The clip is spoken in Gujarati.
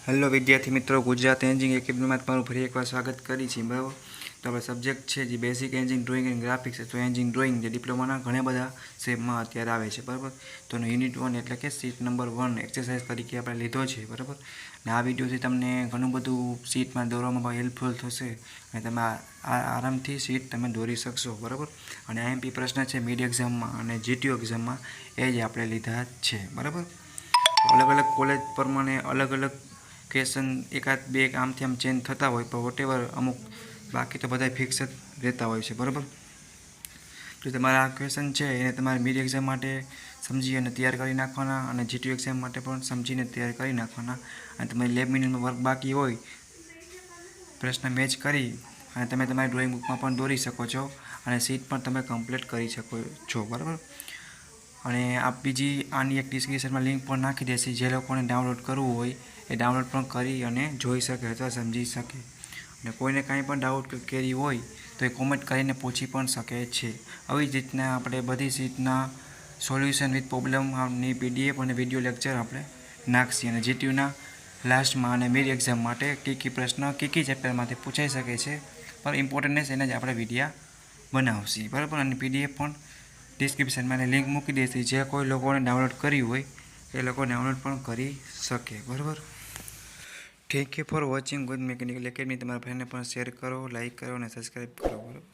હેલો વિદ્યાર્થી મિત્રો, ગુજરાત એન્જિનિયરિંગ એકેડમીમાં તમારું ફરી એકવાર સ્વાગત કરી છે. બરાબર, તો આપણે સબ્જેક્ટ છે જે basic engine drawing and graphics છે. તો એન્જિન ડ્રોઈંગ જે ડિપ્લોમાના ઘણા બધા શેપમાં અત્યારે આવે છે. બરાબર, તો યુનિટ 1 એટલે કે સીટ નંબર 1 એક્સરસાઇઝ તરીકે આપણે લીધો છે. બરાબર, અને આ વિડીયોથી તમને ઘણું બધું સીટમાં દોરવામાં પણ હેલ્પફુલ થશે અને તમે આરામથી સીટ તમે દોરી શકશો. બરાબર, અને આઈએમપી પ્રશ્ન છે મિડ એક્ઝામમાં અને જીટીયુ એક્ઝામમાં એ જ આપણે લીધા છે. બરાબર, અલગ અલગ કોલેજ પ્રમાણે અલગ અલગ ક્વેશ્ચન એકાદ બે આમથી આમ ચેન્જ થતા હોય, પણ વોટેવર અમુક બાકી તો બધા ફિક્સ જ રહેતા હોય છે. બરાબર, તો તમારા આ ક્વેશ્ચન છે એને તમારે મિડ એક્ઝામ માટે સમજી અને તૈયાર કરી નાખવાના અને જીટીયુ એક્ઝામ માટે પણ સમજીને તૈયાર કરી નાખવાના. અને તમારી લેબ મિનિટમાં વર્ક બાકી હોય પ્રશ્ન મેચ કરી અને તમે તમારી ડ્રોઈંગ બુકમાં પણ દોરી શકો છો અને સીટ પણ તમે કમ્પ્લીટ કરી શકો છો. બરાબર, અને આપ બીજી આની એક ડિસ્ક્રિપ્શનમાં લિંક પણ નાખી દેશે, જે લોકોને ડાઉનલોડ કરવું હોય એ ડાઉનલોડ પણ કરી અને જોઈ શકે અથવા સમજી શકે. અને કોઈને કાંઈ પણ ડાઉટ કે ક્વેરી હોય તો એ કોમેન્ટ કરીને પૂછી પણ શકે છે. આવી જ રીતના આપણે બધી સીટના સોલ્યુશન વિથ પ્રોબ્લેમની પીડીએફ અને વિડીયો લેક્ચર આપણે નાખીએ. અને જીટીયુના લાસ્ટમાં અને મિડ એક્ઝામ માટે કઈ પ્રશ્ન કઈ ચેપ્ટરમાંથી પૂછાઈ શકે છે પણ ઇમ્પોર્ટન્ટ એને જ આપણે વિડીયા બનાવશે. બરાબર, અને પીડીએફ પણ ડિસ્ક્રિપ્શનમાં એને લિંક મૂકી દેશે, જે કોઈ લોકોને ડાઉનલોડ કરી હોય એ લોકો ડાઉનલોડ પણ કરી શકે. બરાબર, thank you for watching good mechanical academy. તમારા ફ્રેન્ડને પણ શેર કરો, લાઇક કરો અને સબસ્ક્રાઈબ કરો. બરાબર.